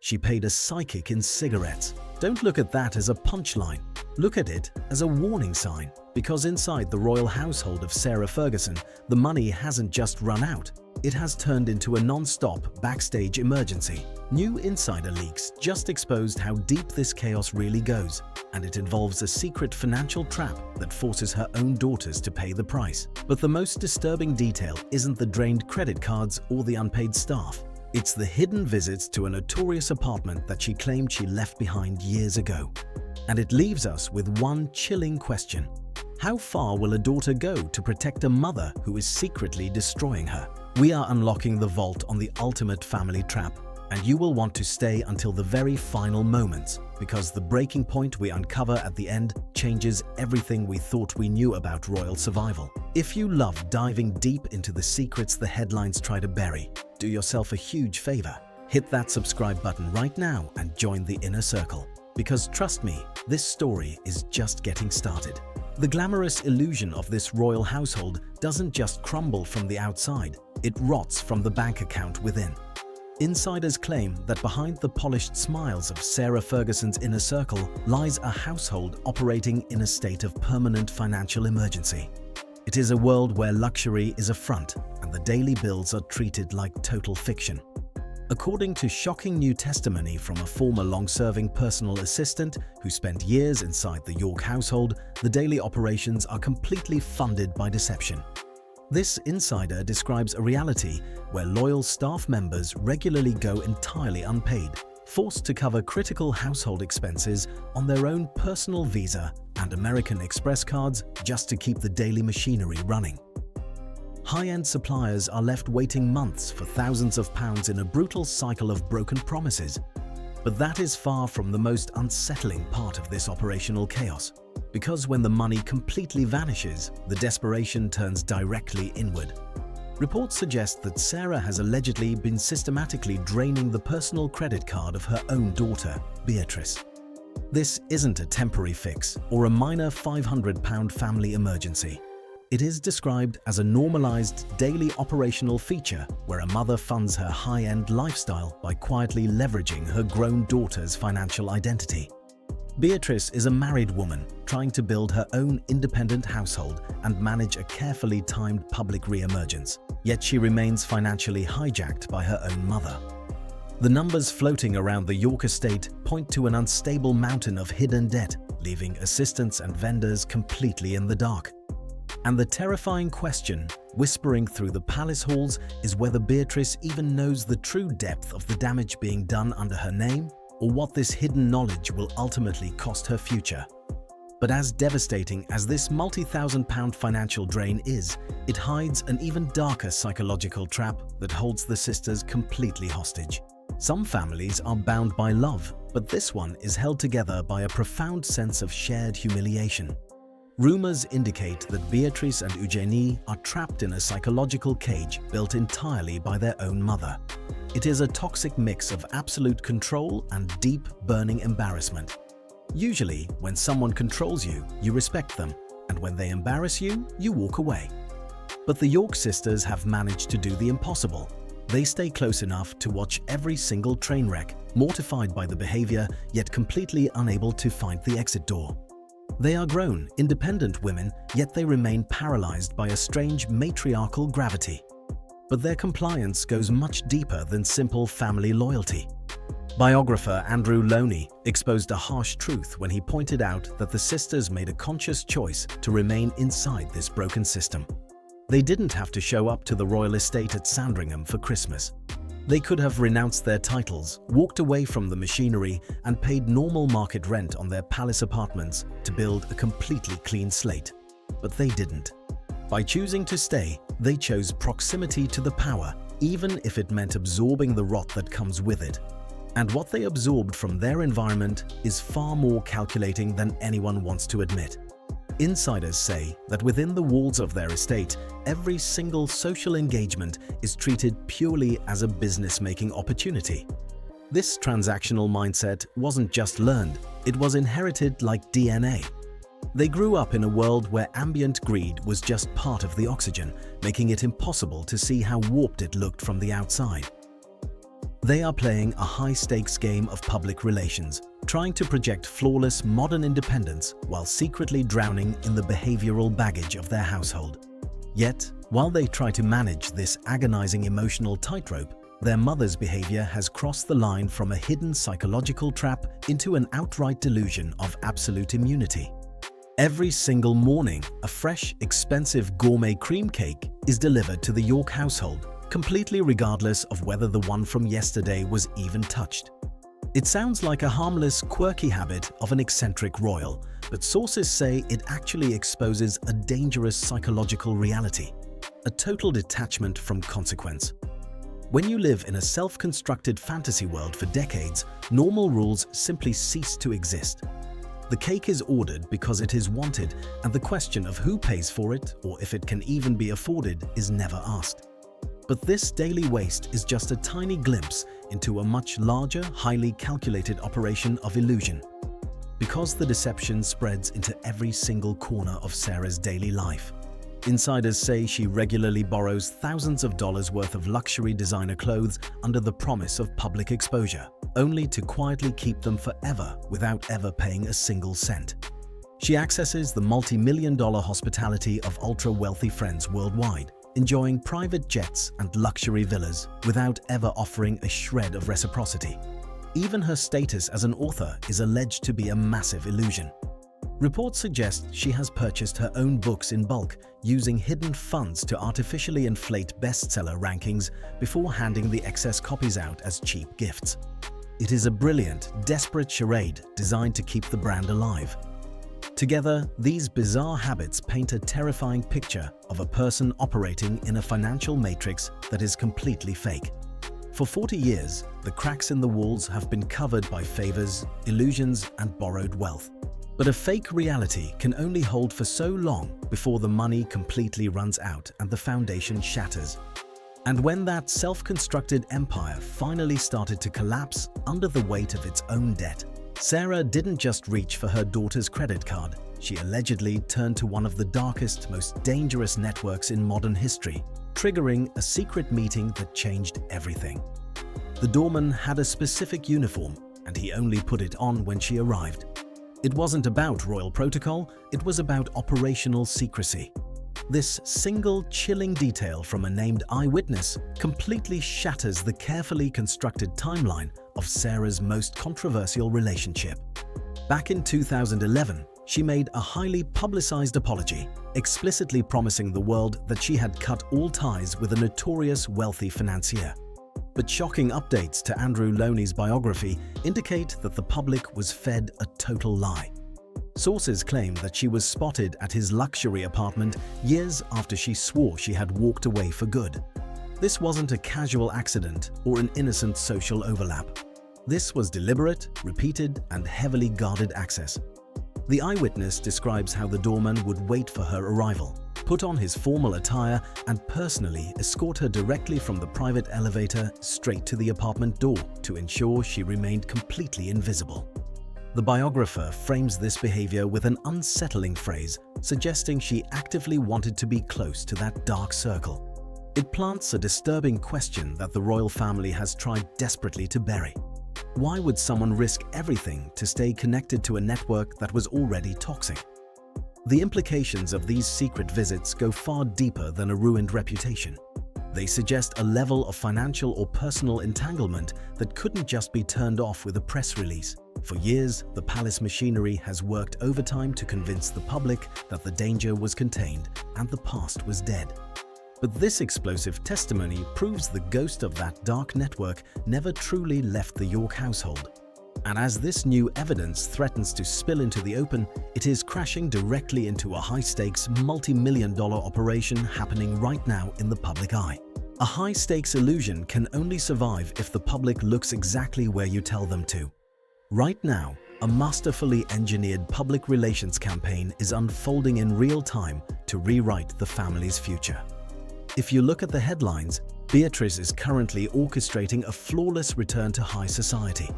she paid a psychic in cigarettes. Don't look at that as a punchline. Look at it as a warning sign, because inside the royal household of Sarah Ferguson, the money hasn't just run out. It has turned into a non-stop backstage emergency. New insider leaks just exposed how deep this chaos really goes, and it involves a secret financial trap that forces her own daughters to pay the price. But the most disturbing detail isn't the drained credit cards or the unpaid staff. It's the hidden visits to a notorious apartment that she claimed she left behind years ago. And it leaves us with one chilling question. How far will a daughter go to protect a mother who is secretly destroying her? We are unlocking the vault on the ultimate family trap, and you will want to stay until the very final moments, because the breaking point we uncover at the end changes everything we thought we knew about royal survival. If you love diving deep into the secrets the headlines try to bury, do yourself a huge favor. Hit that subscribe button right now and join the inner circle. Because trust me, this story is just getting started. The glamorous illusion of this royal household doesn't just crumble from the outside, it rots from the bank account within. Insiders claim that behind the polished smiles of Sarah Ferguson's inner circle lies a household operating in a state of permanent financial emergency. It is a world where luxury is a front and the daily bills are treated like total fiction. According to shocking new testimony from a former long-serving personal assistant who spent years inside the York household, the daily operations are completely funded by deception. This insider describes a reality where loyal staff members regularly go entirely unpaid, forced to cover critical household expenses on their own personal Visa and American Express cards just to keep the daily machinery running. High-end suppliers are left waiting months for thousands of pounds in a brutal cycle of broken promises. But that is far from the most unsettling part of this operational chaos. Because when the money completely vanishes, the desperation turns directly inward. Reports suggest that Sarah has allegedly been systematically draining the personal credit card of her own daughter, Beatrice. This isn't a temporary fix or a minor £500 family emergency. It is described as a normalized daily operational feature where a mother funds her high-end lifestyle by quietly leveraging her grown daughter's financial identity. Beatrice is a married woman trying to build her own independent household and manage a carefully timed public re-emergence, yet she remains financially hijacked by her own mother. The numbers floating around the York estate point to an unstable mountain of hidden debt, leaving assistants and vendors completely in the dark. And the terrifying question, whispering through the palace halls, is whether Beatrice even knows the true depth of the damage being done under her name, or what this hidden knowledge will ultimately cost her future. But as devastating as this multi-thousand-pound financial drain is, it hides an even darker psychological trap that holds the sisters completely hostage. Some families are bound by love, but this one is held together by a profound sense of shared humiliation. Rumors indicate that Beatrice and Eugenie are trapped in a psychological cage built entirely by their own mother. It is a toxic mix of absolute control and deep, burning embarrassment. Usually, when someone controls you, you respect them, and when they embarrass you, you walk away. But the York sisters have managed to do the impossible. They stay close enough to watch every single train wreck, mortified by the behavior, yet completely unable to find the exit door. They are grown, independent women, yet they remain paralyzed by a strange matriarchal gravity. But their compliance goes much deeper than simple family loyalty. Biographer Andrew Loney exposed a harsh truth when he pointed out that the sisters made a conscious choice to remain inside this broken system. They didn't have to show up to the royal estate at Sandringham for Christmas. They could have renounced their titles, walked away from the machinery, and paid normal market rent on their palace apartments to build a completely clean slate. But they didn't. By choosing to stay, they chose proximity to the power, even if it meant absorbing the rot that comes with it. And what they absorbed from their environment is far more calculating than anyone wants to admit. Insiders say that within the walls of their estate, every single social engagement is treated purely as a business-making opportunity. This transactional mindset wasn't just learned, it was inherited like DNA. They grew up in a world where ambient greed was just part of the oxygen, making it impossible to see how warped it looked from the outside. They are playing a high-stakes game of public relations, trying to project flawless modern independence while secretly drowning in the behavioral baggage of their household. Yet, while they try to manage this agonizing emotional tightrope, their mother's behavior has crossed the line from a hidden psychological trap into an outright delusion of absolute immunity. Every single morning, a fresh, expensive gourmet cream cake is delivered to the York household, completely regardless of whether the one from yesterday was even touched. It sounds like a harmless, quirky habit of an eccentric royal, but sources say it actually exposes a dangerous psychological reality, a total detachment from consequence. When you live in a self-constructed fantasy world for decades, normal rules simply cease to exist. The cake is ordered because it is wanted, and the question of who pays for it or if it can even be afforded is never asked. But this daily waste is just a tiny glimpse into a much larger, highly calculated operation of illusion. Because the deception spreads into every single corner of Sarah's daily life. Insiders say she regularly borrows thousands of dollars worth of luxury designer clothes under the promise of public exposure, only to quietly keep them forever without ever paying a single cent. She accesses the multi-million-dollar hospitality of ultra-wealthy friends worldwide, enjoying private jets and luxury villas without ever offering a shred of reciprocity. Even her status as an author is alleged to be a massive illusion. Reports suggest she has purchased her own books in bulk, using hidden funds to artificially inflate bestseller rankings before handing the excess copies out as cheap gifts. It is a brilliant, desperate charade designed to keep the brand alive. Together, these bizarre habits paint a terrifying picture of a person operating in a financial matrix that is completely fake. For 40 years, the cracks in the walls have been covered by favors, illusions, and borrowed wealth. But a fake reality can only hold for so long before the money completely runs out and the foundation shatters. And when that self-constructed empire finally started to collapse under the weight of its own debt, Sarah didn't just reach for her daughter's credit card. She allegedly turned to one of the darkest, most dangerous networks in modern history, triggering a secret meeting that changed everything. The doorman had a specific uniform, and he only put it on when she arrived. It wasn't about royal protocol, it was about operational secrecy. This single chilling detail from a named eyewitness completely shatters the carefully constructed timeline of Sarah's most controversial relationship. Back in 2011, she made a highly publicized apology, explicitly promising the world that she had cut all ties with a notorious wealthy financier. But shocking updates to Andrew Loney's biography indicate that the public was fed a total lie. Sources claim that she was spotted at his luxury apartment years after she swore she had walked away for good. This wasn't a casual accident or an innocent social overlap. This was deliberate, repeated, and heavily guarded access. The eyewitness describes how the doorman would wait for her arrival, put on his formal attire, and personally escort her directly from the private elevator straight to the apartment door to ensure she remained completely invisible. The biographer frames this behavior with an unsettling phrase, suggesting she actively wanted to be close to that dark circle. It plants a disturbing question that the royal family has tried desperately to bury. Why would someone risk everything to stay connected to a network that was already toxic? The implications of these secret visits go far deeper than a ruined reputation. They suggest a level of financial or personal entanglement that couldn't just be turned off with a press release. For years, the palace machinery has worked overtime to convince the public that the danger was contained and the past was dead. But this explosive testimony proves the ghost of that dark network never truly left the York household. And as this new evidence threatens to spill into the open, it is crashing directly into a high-stakes, multi-million-dollar operation happening right now in the public eye. A high-stakes illusion can only survive if the public looks exactly where you tell them to. Right now, a masterfully engineered public relations campaign is unfolding in real time to rewrite the family's future. If you look at the headlines, Beatrice is currently orchestrating a flawless return to high society.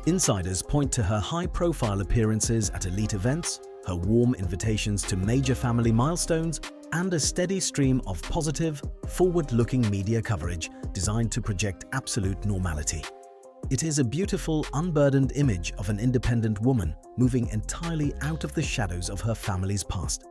Insiders point to her high-profile appearances at elite events, her warm invitations to major family milestones, and a steady stream of positive, forward-looking media coverage designed to project absolute normality. It is a beautiful, unburdened image of an independent woman moving entirely out of the shadows of her family's past.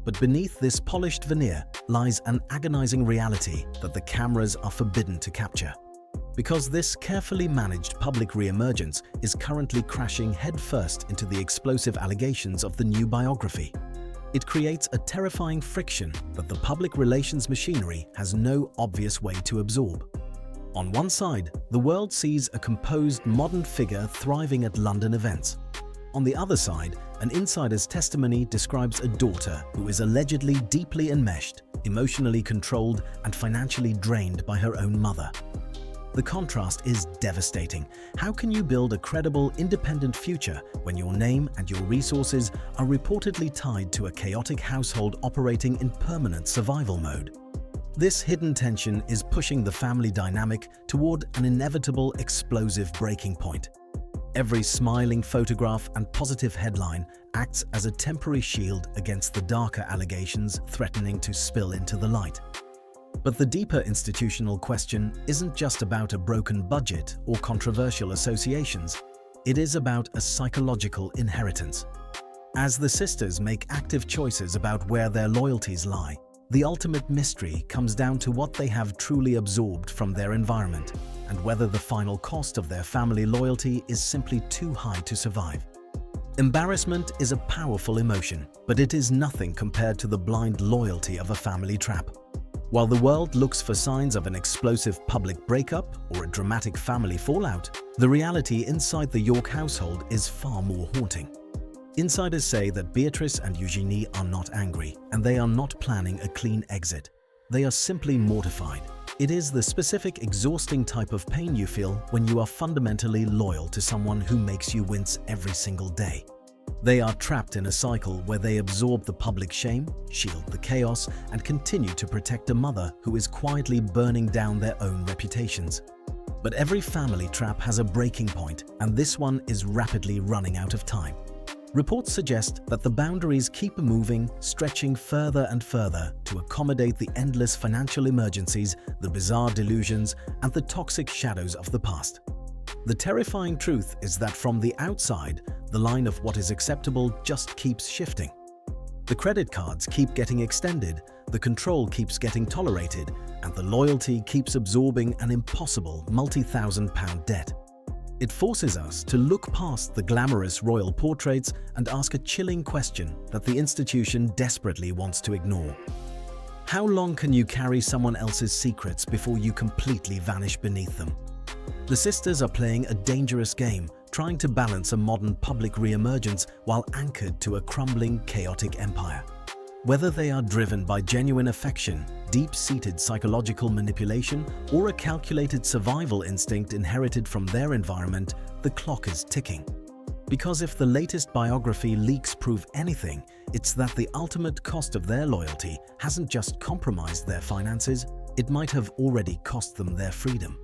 But beneath this polished veneer lies an agonizing reality that the cameras are forbidden to capture. Because this carefully managed public re-emergence is currently crashing headfirst into the explosive allegations of the new biography. It creates a terrifying friction that the public relations machinery has no obvious way to absorb. On one side, the world sees a composed modern figure thriving at London events. On the other side, an insider's testimony describes a daughter who is allegedly deeply enmeshed, emotionally controlled, and financially drained by her own mother. The contrast is devastating. How can you build a credible, independent future when your name and your resources are reportedly tied to a chaotic household operating in permanent survival mode? This hidden tension is pushing the family dynamic toward an inevitable explosive breaking point. Every smiling photograph and positive headline acts as a temporary shield against the darker allegations threatening to spill into the light. But the deeper institutional question isn't just about a broken budget or controversial associations. It is about a psychological inheritance. As the sisters make active choices about where their loyalties lie, the ultimate mystery comes down to what they have truly absorbed from their environment and whether the final cost of their family loyalty is simply too high to survive. Embarrassment is a powerful emotion, but it is nothing compared to the blind loyalty of a family trap. While the world looks for signs of an explosive public breakup or a dramatic family fallout, the reality inside the York household is far more haunting. Insiders say that Beatrice and Eugenie are not angry, and they are not planning a clean exit. They are simply mortified. It is the specific, exhausting type of pain you feel when you are fundamentally loyal to someone who makes you wince every single day. They are trapped in a cycle where they absorb the public shame, shield the chaos, and continue to protect a mother who is quietly burning down their own reputations. But every family trap has a breaking point, and this one is rapidly running out of time. Reports suggest that the boundaries keep moving, stretching further and further to accommodate the endless financial emergencies, the bizarre delusions, and the toxic shadows of the past. The terrifying truth is that from the outside, the line of what is acceptable just keeps shifting. The credit cards keep getting extended, the control keeps getting tolerated, and the loyalty keeps absorbing an impossible multi-thousand-pound debt. It forces us to look past the glamorous royal portraits and ask a chilling question that the institution desperately wants to ignore. How long can you carry someone else's secrets before you completely vanish beneath them? The sisters are playing a dangerous game, trying to balance a modern public re-emergence while anchored to a crumbling, chaotic empire. Whether they are driven by genuine affection, deep-seated psychological manipulation, or a calculated survival instinct inherited from their environment, the clock is ticking. Because if the latest biography leaks prove anything, it's that the ultimate cost of their loyalty hasn't just compromised their finances, it might have already cost them their freedom.